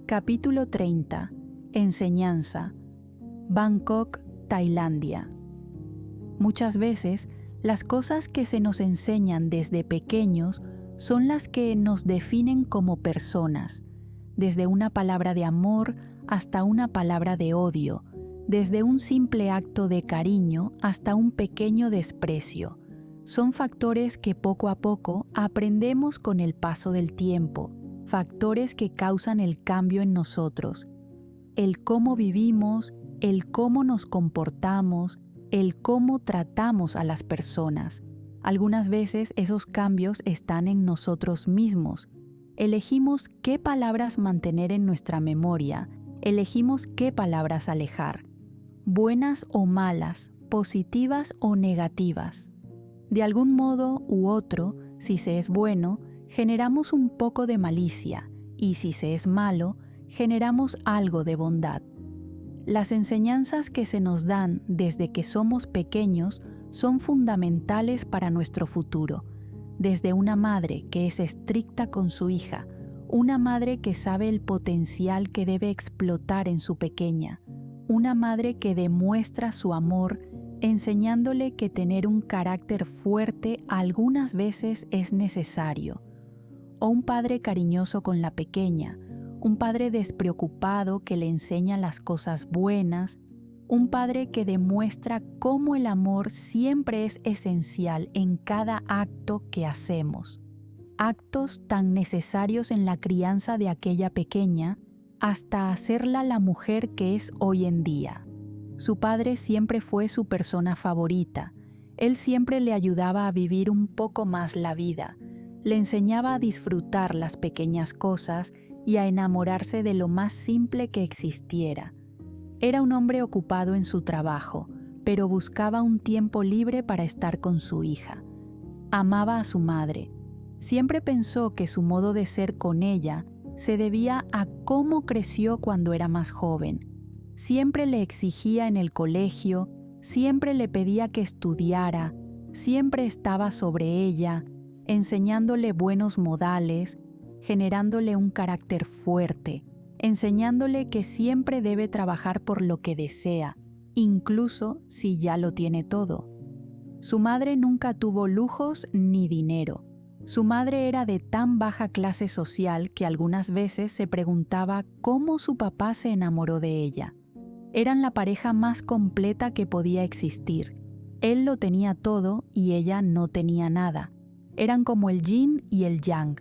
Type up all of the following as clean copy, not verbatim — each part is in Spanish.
Capítulo 30. Enseñanza. Bangkok, Tailandia. Muchas veces, las cosas que se nos enseñan desde pequeños son las que nos definen como personas, desde una palabra de amor hasta una palabra de odio, desde un simple acto de cariño hasta un pequeño desprecio. Son factores que poco a poco aprendemos con el paso del tiempo, factores que causan el cambio en nosotros, el cómo vivimos, el cómo nos comportamos, el cómo tratamos a las personas. Algunas veces esos cambios están en nosotros mismos. Elegimos qué palabras mantener en nuestra memoria, elegimos qué palabras alejar, buenas o malas, positivas o negativas. De algún modo u otro, si se es bueno, generamos un poco de malicia, y si se es malo, generamos algo de bondad. Las enseñanzas que se nos dan desde que somos pequeños son fundamentales para nuestro futuro. Desde una madre que es estricta con su hija, una madre que sabe el potencial que debe explotar en su pequeña, una madre que demuestra su amor enseñándole que tener un carácter fuerte algunas veces es necesario, o un padre cariñoso con la pequeña, un padre despreocupado que le enseña las cosas buenas, un padre que demuestra cómo el amor siempre es esencial en cada acto que hacemos. Actos tan necesarios en la crianza de aquella pequeña hasta hacerla la mujer que es hoy en día. Su padre siempre fue su persona favorita. Él siempre le ayudaba a vivir un poco más la vida. Le enseñaba a disfrutar las pequeñas cosas y a enamorarse de lo más simple que existiera. Era un hombre ocupado en su trabajo, pero buscaba un tiempo libre para estar con su hija. Amaba a su madre. Siempre pensó que su modo de ser con ella se debía a cómo creció cuando era más joven. Siempre le exigía en el colegio, siempre le pedía que estudiara, siempre estaba sobre ella, enseñándole buenos modales, generándole un carácter fuerte, enseñándole que siempre debe trabajar por lo que desea, incluso si ya lo tiene todo. Su madre nunca tuvo lujos ni dinero. Su madre era de tan baja clase social que algunas veces se preguntaba cómo su papá se enamoró de ella. Eran la pareja más completa que podía existir. Él lo tenía todo y ella no tenía nada. Eran como el yin y el yang.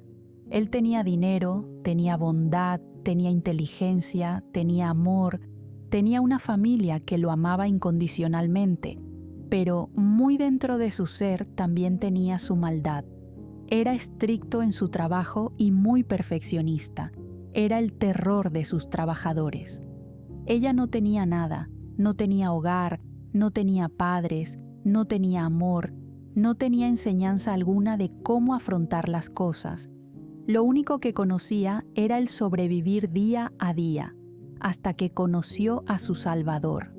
Él tenía dinero, tenía bondad, tenía inteligencia, tenía amor, tenía una familia que lo amaba incondicionalmente, pero muy dentro de su ser también tenía su maldad. Era estricto en su trabajo y muy perfeccionista. Era el terror de sus trabajadores. Ella no tenía nada, no tenía hogar, no tenía padres, no tenía amor, no tenía enseñanza alguna de cómo afrontar las cosas. Lo único que conocía era el sobrevivir día a día, hasta que conoció a su Salvador.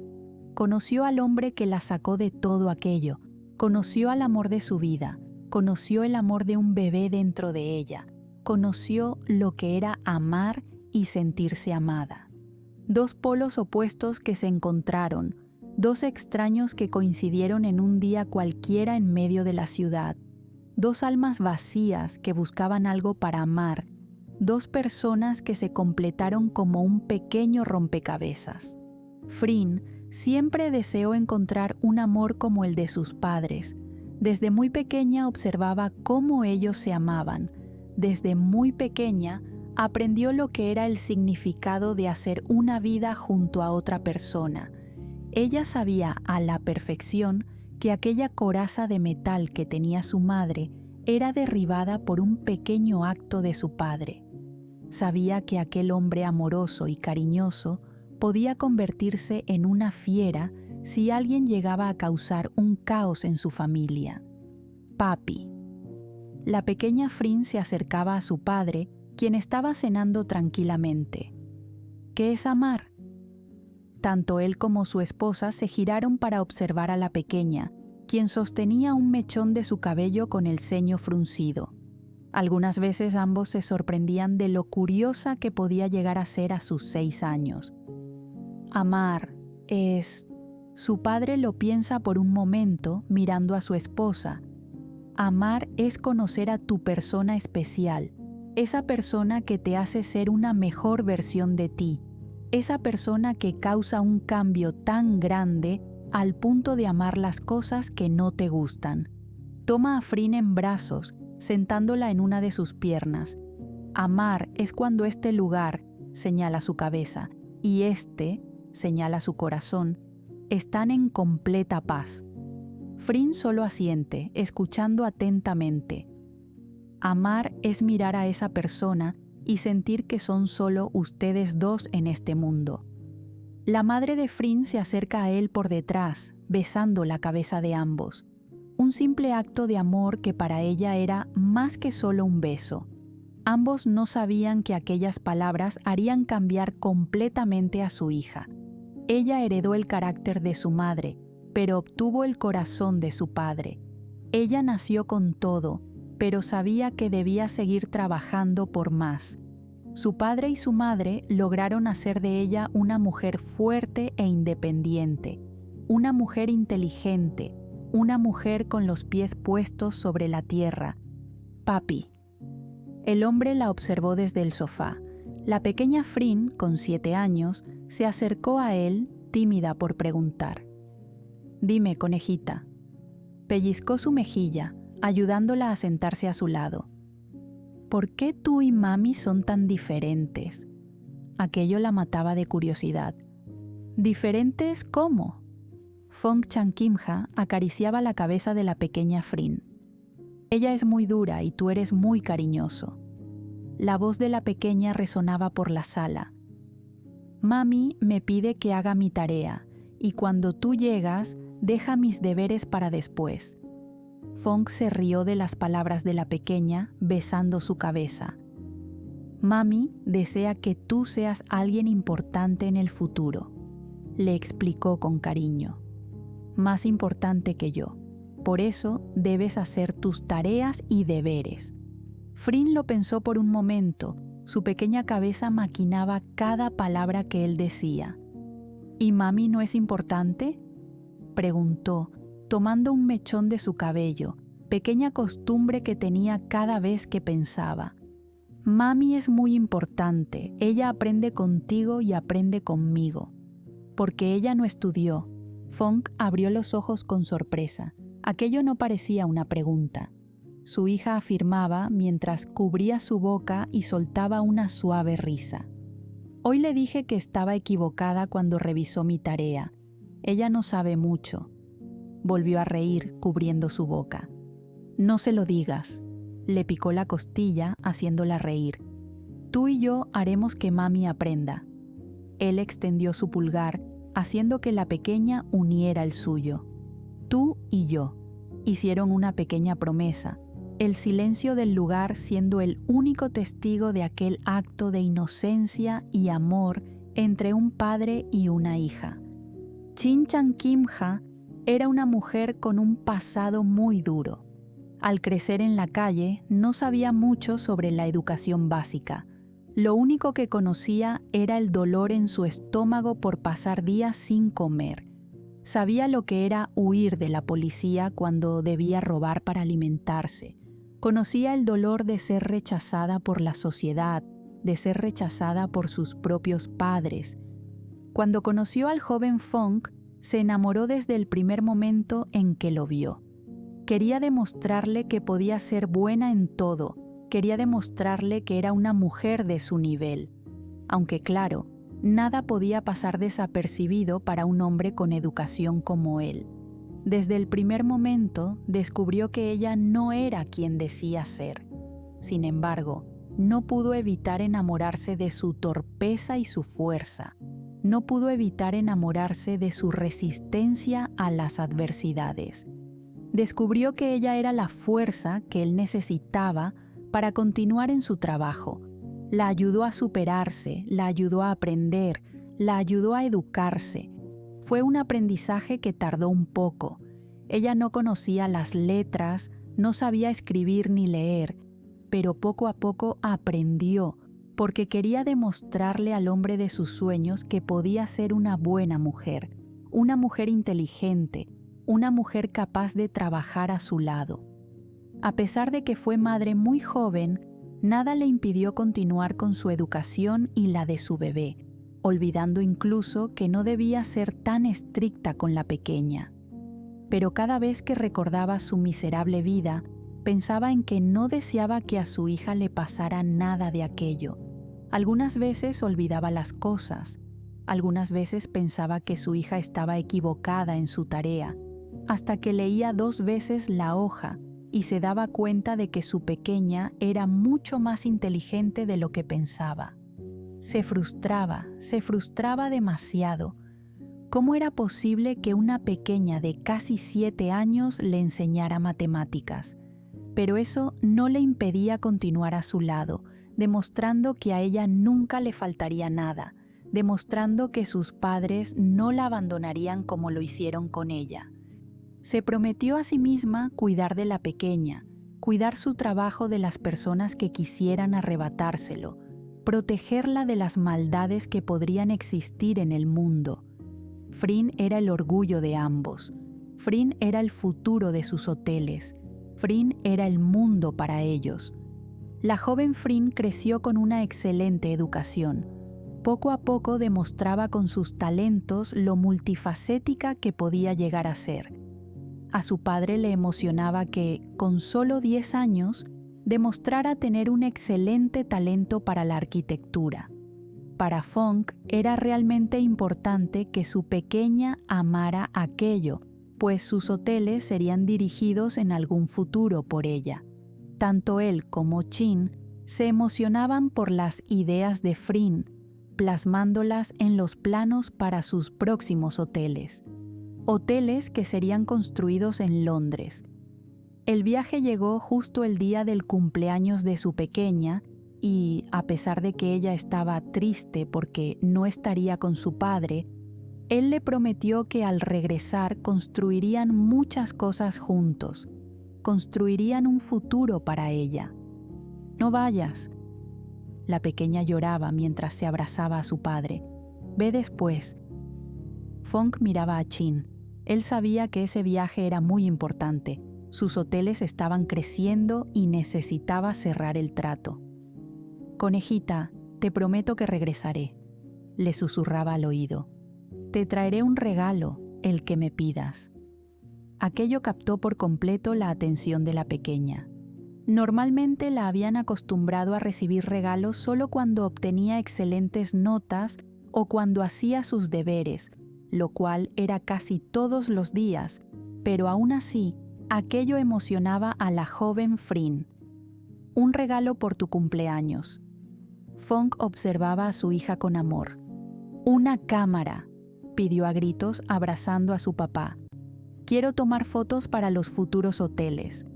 Conoció al hombre que la sacó de todo aquello, conoció al amor de su vida, conoció el amor de un bebé dentro de ella, conoció lo que era amar y sentirse amada. Dos polos opuestos que se encontraron, dos extraños que coincidieron en un día cualquiera en medio de la ciudad, dos almas vacías que buscaban algo para amar, dos personas que se completaron como un pequeño rompecabezas. Frin siempre deseó encontrar un amor como el de sus padres. Desde muy pequeña observaba cómo ellos se amaban. Desde muy pequeña aprendió lo que era el significado de hacer una vida junto a otra persona. Ella sabía a la perfección que aquella coraza de metal que tenía su madre era derribada por un pequeño acto de su padre. Sabía que aquel hombre amoroso y cariñoso podía convertirse en una fiera si alguien llegaba a causar un caos en su familia. Papi. La pequeña Frin se acercaba a su padre, quien estaba cenando tranquilamente. ¿Qué es amar? Tanto él como su esposa se giraron para observar a la pequeña, quien sostenía un mechón de su cabello con el ceño fruncido. Algunas veces ambos se sorprendían de lo curiosa que podía llegar a ser a sus 6 años. Amar es... Su padre lo piensa por un momento mirando a su esposa. Amar es conocer a tu persona especial, esa persona que te hace ser una mejor versión de ti, esa persona que causa un cambio tan grande al punto de amar las cosas que no te gustan. Toma a Frin en brazos, sentándola en una de sus piernas. Amar es cuando este lugar, señala su cabeza, y este, señala su corazón, están en completa paz. Frin solo asiente, escuchando atentamente. Amar es mirar a esa persona y sentir que son solo ustedes dos en este mundo. La madre de Frin se acerca a él por detrás, besando la cabeza de ambos. Un simple acto de amor que para ella era más que solo un beso. Ambos no sabían que aquellas palabras harían cambiar completamente a su hija. Ella heredó el carácter de su madre, pero obtuvo el corazón de su padre. Ella nació con todo, pero sabía que debía seguir trabajando por más. Su padre y su madre lograron hacer de ella una mujer fuerte e independiente, una mujer inteligente, una mujer con los pies puestos sobre la tierra. Papi. El hombre la observó desde el sofá. La pequeña Frin, con 7 años, se acercó a él, tímida por preguntar. «Dime, conejita». Pellizcó su mejilla, ayudándola a sentarse a su lado. «¿Por qué tú y mami son tan diferentes?» Aquello la mataba de curiosidad. «¿Diferentes cómo?» Phong Chankimja acariciaba la cabeza de la pequeña Frin. «Ella es muy dura y tú eres muy cariñoso». La voz de la pequeña resonaba por la sala. «Mami me pide que haga mi tarea, y cuando tú llegas, deja mis deberes para después». Phong se rió de las palabras de la pequeña, besando su cabeza. «Mami desea que tú seas alguien importante en el futuro», le explicó con cariño. «Más importante que yo. Por eso debes hacer tus tareas y deberes». Frin lo pensó por un momento. Su pequeña cabeza maquinaba cada palabra que él decía. «¿Y mami no es importante?», preguntó, tomando un mechón de su cabello, pequeña costumbre que tenía cada vez que pensaba. «Mami es muy importante, ella aprende contigo y aprende conmigo». «Porque ella no estudió». Phong abrió los ojos con sorpresa. Aquello no parecía una pregunta. Su hija afirmaba mientras cubría su boca y soltaba una suave risa. «Hoy le dije que estaba equivocada cuando revisó mi tarea. Ella no sabe mucho». Volvió a reír, cubriendo su boca. «No se lo digas», le picó la costilla, haciéndola reír. «Tú y yo haremos que mami aprenda». Él extendió su pulgar, haciendo que la pequeña uniera el suyo. «Tú y yo». Hicieron una pequeña promesa, el silencio del lugar siendo el único testigo de aquel acto de inocencia y amor entre un padre y una hija. Chin Chankimja era una mujer con un pasado muy duro. Al crecer en la calle, no sabía mucho sobre la educación básica. Lo único que conocía era el dolor en su estómago por pasar días sin comer. Sabía lo que era huir de la policía cuando debía robar para alimentarse. Conocía el dolor de ser rechazada por la sociedad, de ser rechazada por sus propios padres. Cuando conoció al joven Phong, se enamoró desde el primer momento en que lo vio. Quería demostrarle que podía ser buena en todo, quería demostrarle que era una mujer de su nivel. Aunque claro, nada podía pasar desapercibido para un hombre con educación como él. Desde el primer momento descubrió que ella no era quien decía ser. Sin embargo, no pudo evitar enamorarse de su torpeza y su fuerza. No pudo evitar enamorarse de su resistencia a las adversidades. Descubrió que ella era la fuerza que él necesitaba para continuar en su trabajo. La ayudó a superarse, la ayudó a aprender, la ayudó a educarse. Fue un aprendizaje que tardó un poco. Ella no conocía las letras, no sabía escribir ni leer, pero poco a poco aprendió, porque quería demostrarle al hombre de sus sueños que podía ser una buena mujer, una mujer inteligente, una mujer capaz de trabajar a su lado. A pesar de que fue madre muy joven, nada le impidió continuar con su educación y la de su bebé, olvidando incluso que no debía ser tan estricta con la pequeña. Pero cada vez que recordaba su miserable vida, pensaba en que no deseaba que a su hija le pasara nada de aquello. Algunas veces olvidaba las cosas, algunas veces pensaba que su hija estaba equivocada en su tarea, hasta que leía 2 veces la hoja y se daba cuenta de que su pequeña era mucho más inteligente de lo que pensaba. Se frustraba demasiado. ¿Cómo era posible que una pequeña de casi 7 años le enseñara matemáticas? Pero eso no le impedía continuar a su lado, demostrando que a ella nunca le faltaría nada, demostrando que sus padres no la abandonarían como lo hicieron con ella. Se prometió a sí misma cuidar de la pequeña, cuidar su trabajo de las personas que quisieran arrebatárselo, protegerla de las maldades que podrían existir en el mundo. Frin era el orgullo de ambos. Frin era el futuro de sus hoteles. Frin era el mundo para ellos. La joven Frin creció con una excelente educación. Poco a poco demostraba con sus talentos lo multifacética que podía llegar a ser. A su padre le emocionaba que, con solo 10 años, demostrara tener un excelente talento para la arquitectura. Para Fong era realmente importante que su pequeña amara aquello, pues sus hoteles serían dirigidos en algún futuro por ella. Tanto él como Chin se emocionaban por las ideas de Frin, plasmándolas en los planos para sus próximos hoteles. Hoteles que serían construidos en Londres. El viaje llegó justo el día del cumpleaños de su pequeña y, a pesar de que ella estaba triste porque no estaría con su padre, él le prometió que al regresar construirían muchas cosas juntos, construirían un futuro para ella. «No vayas». La pequeña lloraba mientras se abrazaba a su padre. «Ve después». Fong miraba a Chin. Él sabía que ese viaje era muy importante. Sus hoteles estaban creciendo y necesitaba cerrar el trato. «Conejita, te prometo que regresaré», le susurraba al oído. «Te traeré un regalo, el que me pidas». Aquello captó por completo la atención de la pequeña. Normalmente la habían acostumbrado a recibir regalos solo cuando obtenía excelentes notas o cuando hacía sus deberes, lo cual era casi todos los días, pero aún así, aquello emocionaba a la joven Frin. «Un regalo por tu cumpleaños». Fong observaba a su hija con amor. «Una cámara», pidió a gritos abrazando a su papá. «Quiero tomar fotos para los futuros hoteles».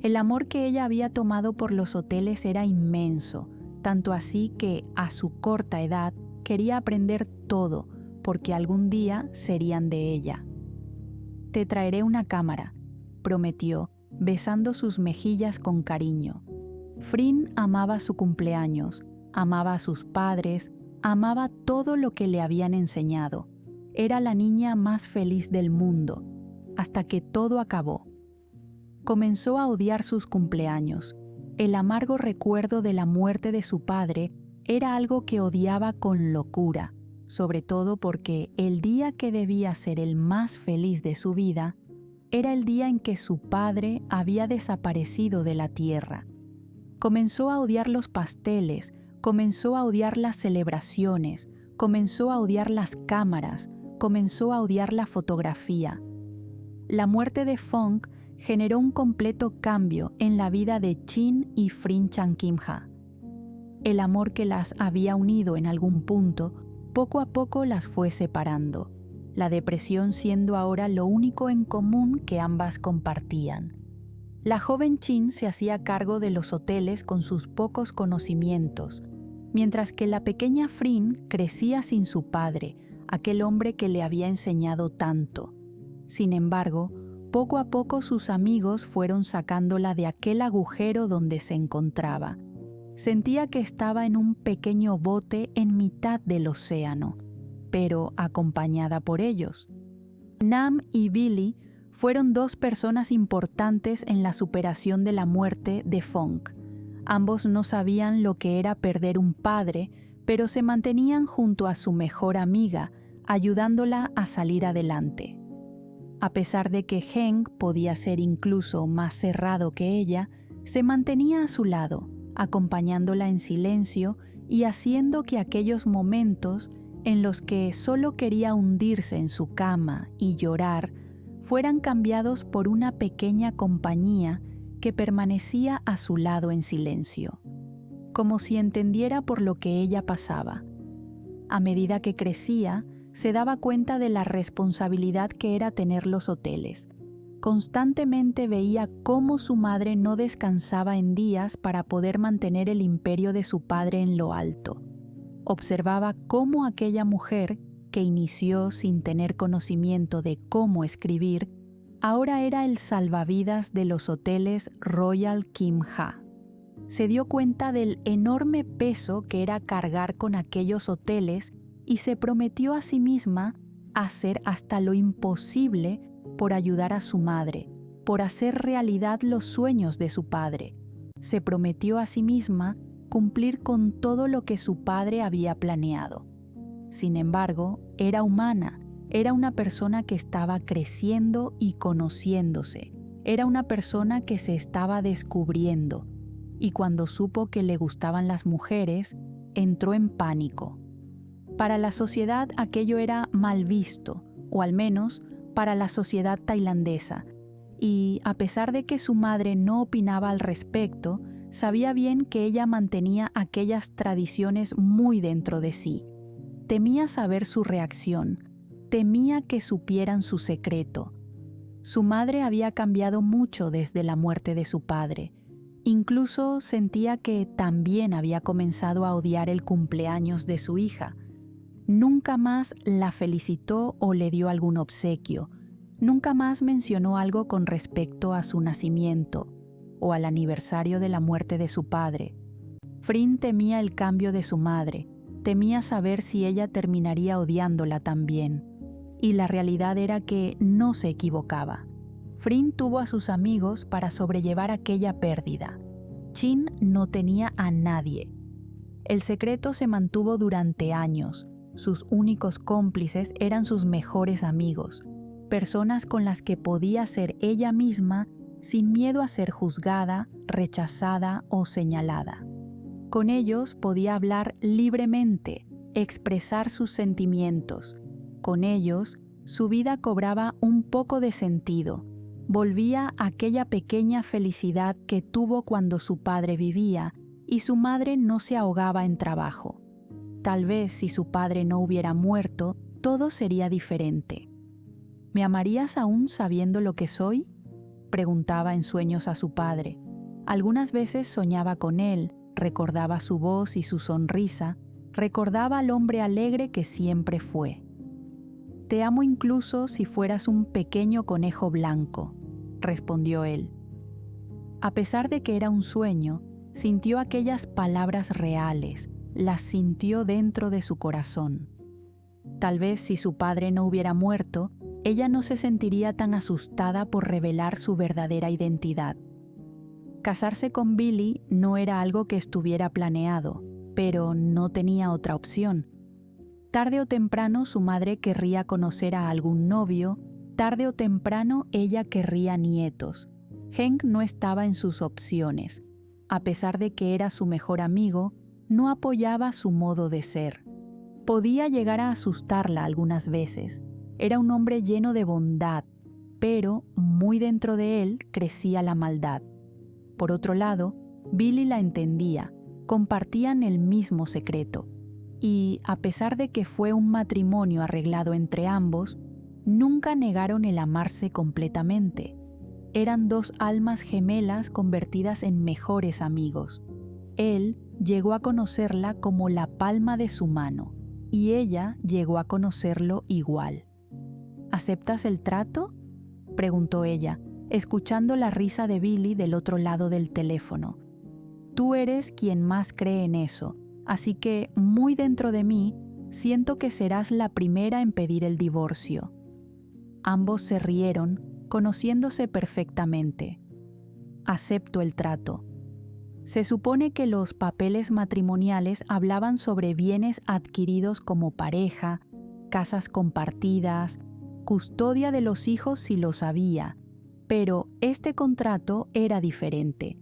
El amor que ella había tomado por los hoteles era inmenso, tanto así que, a su corta edad, quería aprender todo, porque algún día serían de ella. «Te traeré una cámara», prometió, besando sus mejillas con cariño. Frin amaba su cumpleaños, amaba a sus padres, amaba todo lo que le habían enseñado. Era la niña más feliz del mundo, hasta que todo acabó. Comenzó a odiar sus cumpleaños. El amargo recuerdo de la muerte de su padre era algo que odiaba con locura, sobre todo porque el día que debía ser el más feliz de su vida era el día en que su padre había desaparecido de la tierra. Comenzó a odiar los pasteles, comenzó a odiar las celebraciones, comenzó a odiar las cámaras, comenzó a odiar la fotografía. La muerte de Fong generó un completo cambio en la vida de Chin y Frin Changkimha. El amor que las había unido en algún punto, poco a poco las fue separando, la depresión siendo ahora lo único en común que ambas compartían. La joven Chin se hacía cargo de los hoteles con sus pocos conocimientos, mientras que la pequeña Frin crecía sin su padre, aquel hombre que le había enseñado tanto. Sin embargo, poco a poco sus amigos fueron sacándola de aquel agujero donde se encontraba. Sentía que estaba en un pequeño bote en mitad del océano, pero acompañada por ellos. Nam y Billy fueron dos personas importantes en la superación de la muerte de Fong. Ambos no sabían lo que era perder un padre, pero se mantenían junto a su mejor amiga, ayudándola a salir adelante. A pesar de que Heng podía ser incluso más cerrado que ella, se mantenía a su lado, acompañándola en silencio y haciendo que aquellos momentos en los que solo quería hundirse en su cama y llorar fueran cambiados por una pequeña compañía que permanecía a su lado en silencio, como si entendiera por lo que ella pasaba. A medida que crecía, se daba cuenta de la responsabilidad que era tener los hoteles. Constantemente veía cómo su madre no descansaba en días para poder mantener el imperio de su padre en lo alto. Observaba cómo aquella mujer, que inició sin tener conocimiento de cómo escribir, ahora era el salvavidas de los hoteles Royal Kim Ha. Se dio cuenta del enorme peso que era cargar con aquellos hoteles y se prometió a sí misma hacer hasta lo imposible por ayudar a su madre, por hacer realidad los sueños de su padre. Se prometió a sí misma cumplir con todo lo que su padre había planeado. Sin embargo, era humana, era una persona que estaba creciendo y conociéndose, era una persona que se estaba descubriendo, y cuando supo que le gustaban las mujeres, entró en pánico. Para la sociedad aquello era mal visto, o al menos para la sociedad tailandesa, y a pesar de que su madre no opinaba al respecto, sabía bien que ella mantenía aquellas tradiciones muy dentro de sí. Temía saber su reacción, temía que supieran su secreto. Su madre había cambiado mucho desde la muerte de su padre. Incluso sentía que también había comenzado a odiar el cumpleaños de su hija. Nunca más la felicitó o le dio algún obsequio. Nunca más mencionó algo con respecto a su nacimiento o al aniversario de la muerte de su padre. Frin temía el cambio de su madre, temía saber si ella terminaría odiándola también. Y la realidad era que no se equivocaba. Frin tuvo a sus amigos para sobrellevar aquella pérdida. Chin no tenía a nadie. El secreto se mantuvo durante años. Sus únicos cómplices eran sus mejores amigos, personas con las que podía ser ella misma sin miedo a ser juzgada, rechazada o señalada. Con ellos podía hablar libremente, expresar sus sentimientos. Con ellos, su vida cobraba un poco de sentido. Volvía a aquella pequeña felicidad que tuvo cuando su padre vivía y su madre no se ahogaba en trabajo. Tal vez si su padre no hubiera muerto, todo sería diferente. ¿Me amarías aún sabiendo lo que soy?, preguntaba en sueños a su padre. Algunas veces soñaba con él, recordaba su voz y su sonrisa, recordaba al hombre alegre que siempre fue. «Te amo incluso si fueras un pequeño conejo blanco», respondió él. A pesar de que era un sueño, sintió aquellas palabras reales, las sintió dentro de su corazón. Tal vez si su padre no hubiera muerto, ella no se sentiría tan asustada por revelar su verdadera identidad. Casarse con Billy no era algo que estuviera planeado, pero no tenía otra opción. Tarde o temprano su madre querría conocer a algún novio, tarde o temprano ella querría nietos. Hank no estaba en sus opciones. A pesar de que era su mejor amigo, no apoyaba su modo de ser. Podía llegar a asustarla algunas veces. Era un hombre lleno de bondad, pero muy dentro de él crecía la maldad. Por otro lado, Billy la entendía, compartían el mismo secreto. Y, a pesar de que fue un matrimonio arreglado entre ambos, nunca negaron el amarse completamente. Eran dos almas gemelas convertidas en mejores amigos. Él llegó a conocerla como la palma de su mano, y ella llegó a conocerlo igual. ¿Aceptas el trato?, preguntó ella, escuchando la risa de Billy del otro lado del teléfono. Tú eres quien más cree en eso, así que muy dentro de mí siento que serás la primera en pedir el divorcio. Ambos se rieron, conociéndose perfectamente. Acepto el trato. Se supone que los papeles matrimoniales hablaban sobre bienes adquiridos como pareja, casas compartidas, custodia de los hijos si los había, pero este contrato era diferente.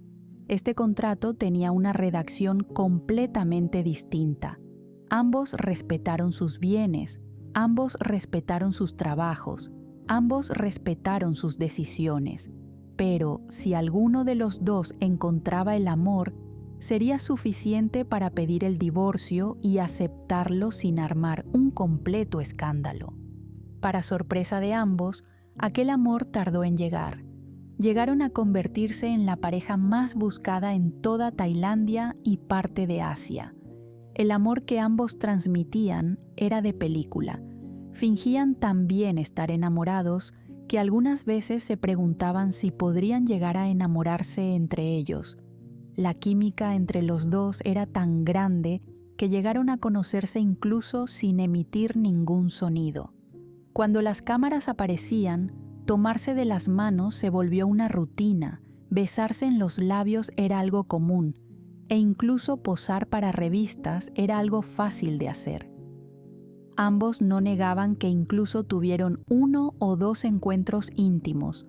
Este contrato tenía una redacción completamente distinta. Ambos respetaron sus bienes, ambos respetaron sus trabajos, ambos respetaron sus decisiones. Pero si alguno de los dos encontraba el amor, sería suficiente para pedir el divorcio y aceptarlo sin armar un completo escándalo. Para sorpresa de ambos, aquel amor tardó en llegar. Llegaron a convertirse en la pareja más buscada en toda Tailandia y parte de Asia. El amor que ambos transmitían era de película. Fingían tan bien estar enamorados que algunas veces se preguntaban si podrían llegar a enamorarse entre ellos. La química entre los dos era tan grande que llegaron a conocerse incluso sin emitir ningún sonido. Cuando las cámaras aparecían, tomarse de las manos se volvió una rutina, besarse en los labios era algo común, e incluso posar para revistas era algo fácil de hacer. Ambos no negaban que incluso tuvieron 1 o 2 encuentros íntimos,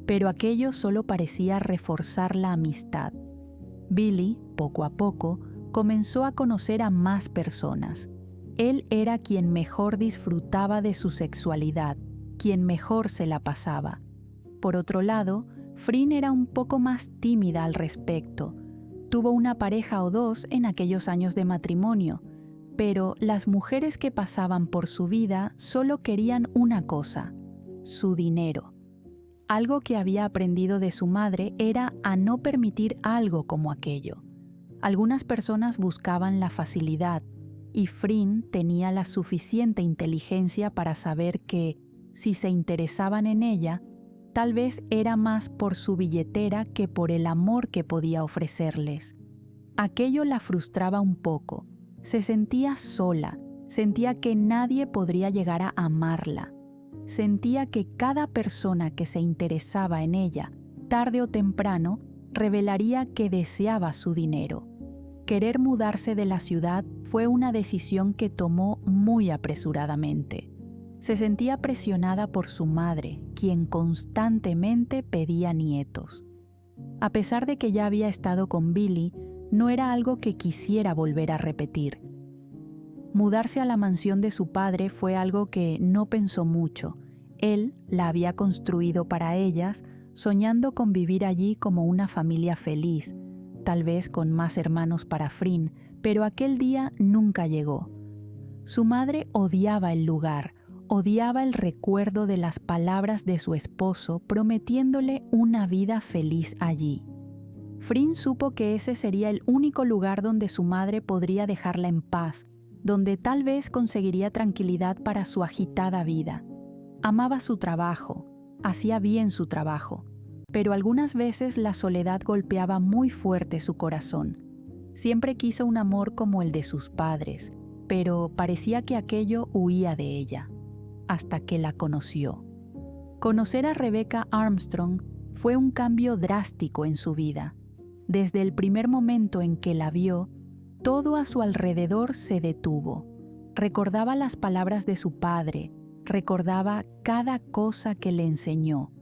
pero aquello solo parecía reforzar la amistad. Billy, poco a poco, comenzó a conocer a más personas. Él era quien mejor disfrutaba de su sexualidad, quien mejor se la pasaba. Por otro lado, Frin era un poco más tímida al respecto. Tuvo una pareja o dos en aquellos años de matrimonio, pero las mujeres que pasaban por su vida solo querían una cosa: su dinero. Algo que había aprendido de su madre era a no permitir algo como aquello. Algunas personas buscaban la facilidad, y Frin tenía la suficiente inteligencia para saber que, si se interesaban en ella, tal vez era más por su billetera que por el amor que podía ofrecerles. Aquello la frustraba un poco. Se sentía sola, sentía que nadie podría llegar a amarla. Sentía que cada persona que se interesaba en ella, tarde o temprano, revelaría que deseaba su dinero. Querer mudarse de la ciudad fue una decisión que tomó muy apresuradamente. Se sentía presionada por su madre, quien constantemente pedía nietos. A pesar de que ya había estado con Billy, no era algo que quisiera volver a repetir. Mudarse a la mansión de su padre fue algo que no pensó mucho. Él la había construido para ellas, soñando con vivir allí como una familia feliz, tal vez con más hermanos para Frin, pero aquel día nunca llegó. Su madre odiaba el lugar, odiaba el recuerdo de las palabras de su esposo prometiéndole una vida feliz allí. Frin supo que ese sería el único lugar donde su madre podría dejarla en paz, donde tal vez conseguiría tranquilidad para su agitada vida. Amaba su trabajo, hacía bien su trabajo, pero algunas veces la soledad golpeaba muy fuerte su corazón. Siempre quiso un amor como el de sus padres, pero parecía que aquello huía de ella, hasta que la conoció. Conocer a Rebecca Armstrong fue un cambio drástico en su vida. Desde el primer momento en que la vio, todo a su alrededor se detuvo. Recordaba las palabras de su padre, recordaba cada cosa que le enseñó.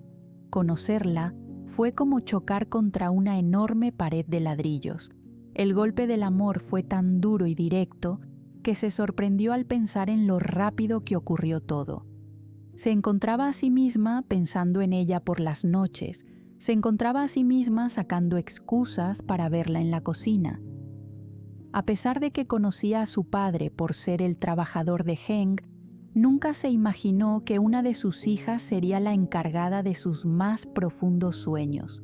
Conocerla fue como chocar contra una enorme pared de ladrillos. El golpe del amor fue tan duro y directo que se sorprendió al pensar en lo rápido que ocurrió todo. Se encontraba a sí misma pensando en ella por las noches, se encontraba a sí misma sacando excusas para verla en la cocina. A pesar de que conocía a su padre por ser el trabajador de Heng, nunca se imaginó que una de sus hijas sería la encargada de sus más profundos sueños.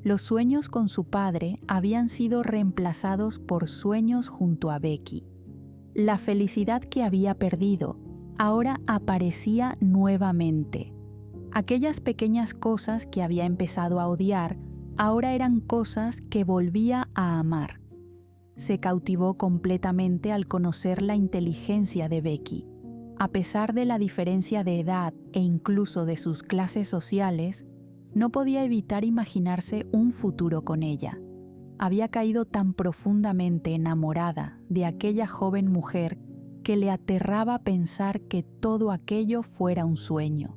Los sueños con su padre habían sido reemplazados por sueños junto a Becky. La felicidad que había perdido ahora aparecía nuevamente. Aquellas pequeñas cosas que había empezado a odiar, ahora eran cosas que volvía a amar. Se cautivó completamente al conocer la inteligencia de Becky. A pesar de la diferencia de edad e incluso de sus clases sociales, no podía evitar imaginarse un futuro con ella. Había caído tan profundamente enamorada de aquella joven mujer que le aterraba pensar que todo aquello fuera un sueño.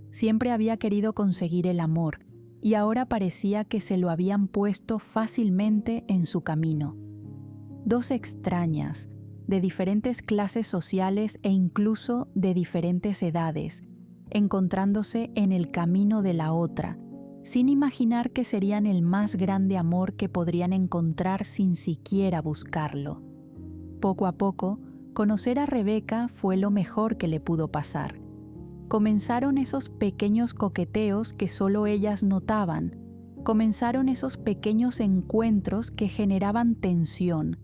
Siempre había querido conseguir el amor y ahora parecía que se lo habían puesto fácilmente en su camino. Dos extrañas, de diferentes clases sociales e incluso de diferentes edades, encontrándose en el camino de la otra, sin imaginar que serían el más grande amor que podrían encontrar sin siquiera buscarlo. Poco a poco, conocer a Rebeca fue lo mejor que le pudo pasar. Comenzaron esos pequeños coqueteos que solo ellas notaban, comenzaron esos pequeños encuentros que generaban tensión.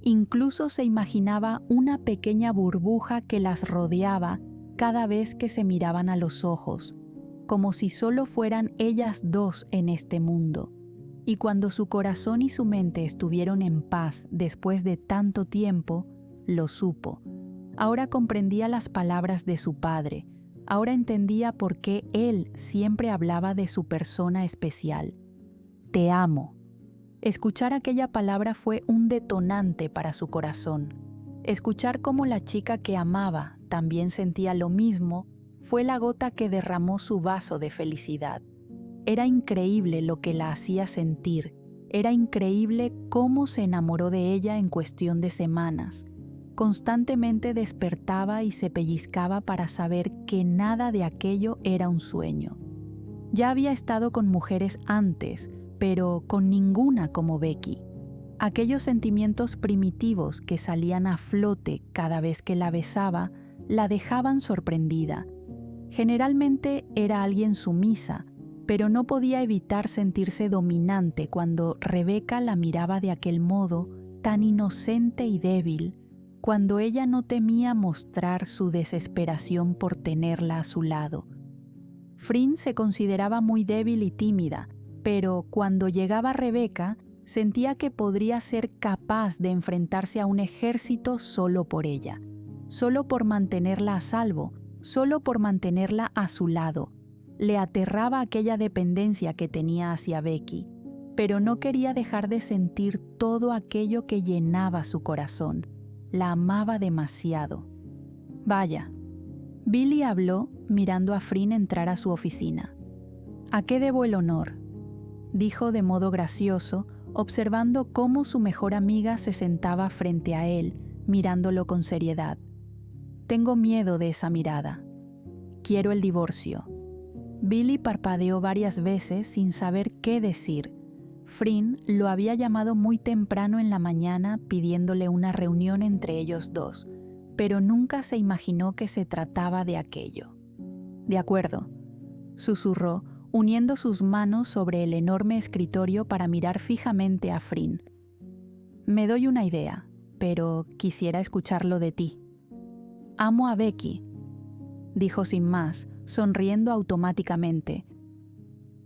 Incluso se imaginaba una pequeña burbuja que las rodeaba cada vez que se miraban a los ojos, como si solo fueran ellas dos en este mundo. Y cuando su corazón y su mente estuvieron en paz después de tanto tiempo, lo supo. Ahora comprendía las palabras de su padre, ahora entendía por qué él siempre hablaba de su persona especial. Te amo. Escuchar aquella palabra fue un detonante para su corazón. Escuchar cómo la chica que amaba también sentía lo mismo fue la gota que derramó su vaso de felicidad. Era increíble lo que la hacía sentir, era increíble cómo se enamoró de ella en cuestión de semanas. Constantemente despertaba y se pellizcaba para saber que nada de aquello era un sueño. Ya había estado con mujeres antes, pero con ninguna como Becky. Aquellos sentimientos primitivos que salían a flote cada vez que la besaba la dejaban sorprendida. Generalmente era alguien sumisa, pero no podía evitar sentirse dominante cuando Rebeca la miraba de aquel modo tan inocente y débil, cuando ella no temía mostrar su desesperación por tenerla a su lado. Frin se consideraba muy débil y tímida, pero cuando llegaba Rebeca, sentía que podría ser capaz de enfrentarse a un ejército solo por ella, solo por mantenerla a salvo, solo por mantenerla a su lado. Le aterraba aquella dependencia que tenía hacia Becky, pero no quería dejar de sentir todo aquello que llenaba su corazón. La amaba demasiado. Vaya, Billy habló mirando a Frin entrar a su oficina. ¿A qué debo el honor?, dijo de modo gracioso, observando cómo su mejor amiga se sentaba frente a él, mirándolo con seriedad. Tengo miedo de esa mirada. Quiero el divorcio. Billy parpadeó varias veces sin saber qué decir. Frin lo había llamado muy temprano en la mañana pidiéndole una reunión entre ellos dos, pero nunca se imaginó que se trataba de aquello. De acuerdo, susurró, uniendo sus manos sobre el enorme escritorio para mirar fijamente a Frin. Me doy una idea, pero quisiera escucharlo de ti. Amo a Becky, dijo sin más, sonriendo automáticamente.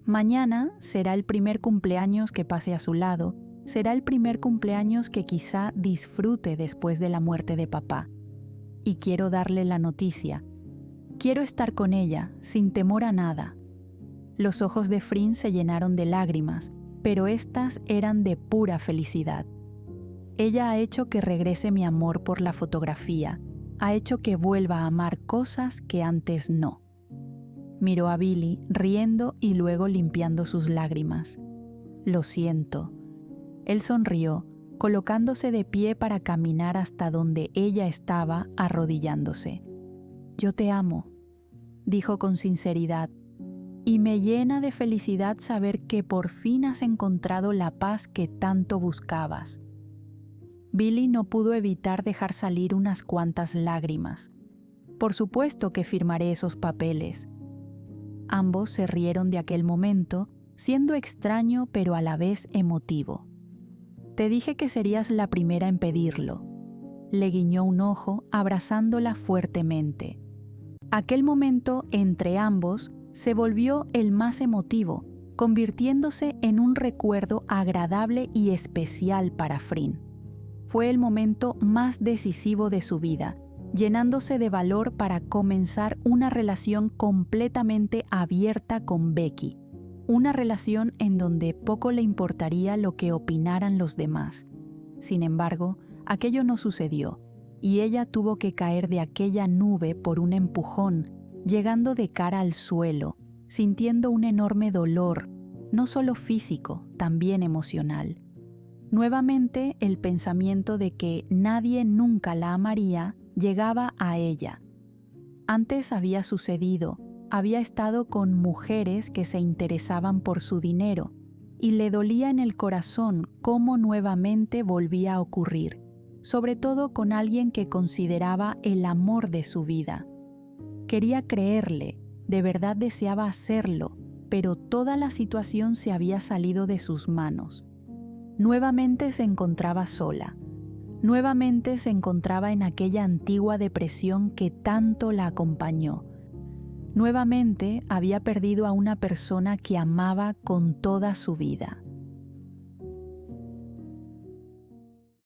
Mañana será el primer cumpleaños que pase a su lado, será el primer cumpleaños que quizá disfrute después de la muerte de papá. Y quiero darle la noticia. Quiero estar con ella, sin temor a nada. Los ojos de Frin se llenaron de lágrimas, pero éstas eran de pura felicidad. Ella ha hecho que regrese mi amor por la fotografía, ha hecho que vuelva a amar cosas que antes no. Miró a Billy, riendo y luego limpiando sus lágrimas. Lo siento. Él sonrió, colocándose de pie para caminar hasta donde ella estaba arrodillándose. Yo te amo, dijo con sinceridad, y me llena de felicidad saber que por fin has encontrado la paz que tanto buscabas. Billy no pudo evitar dejar salir unas cuantas lágrimas. Por supuesto que firmaré esos papeles. Ambos se rieron de aquel momento, siendo extraño pero a la vez emotivo. Te dije que serías la primera en pedirlo. Le guiñó un ojo, abrazándola fuertemente. Aquel momento entre ambos se volvió el más emotivo, convirtiéndose en un recuerdo agradable y especial para Frin. Fue el momento más decisivo de su vida, llenándose de valor para comenzar una relación completamente abierta con Becky, una relación en donde poco le importaría lo que opinaran los demás. Sin embargo, aquello no sucedió, y ella tuvo que caer de aquella nube por un empujón, llegando de cara al suelo, sintiendo un enorme dolor, no solo físico, también emocional. Nuevamente, el pensamiento de que nadie nunca la amaría llegaba a ella. Antes había sucedido, había estado con mujeres que se interesaban por su dinero, y le dolía en el corazón cómo nuevamente volvía a ocurrir, sobre todo con alguien que consideraba el amor de su vida. Quería creerle, de verdad deseaba hacerlo, pero toda la situación se había salido de sus manos. Nuevamente se encontraba sola. Nuevamente se encontraba en aquella antigua depresión que tanto la acompañó. Nuevamente había perdido a una persona que amaba con toda su vida.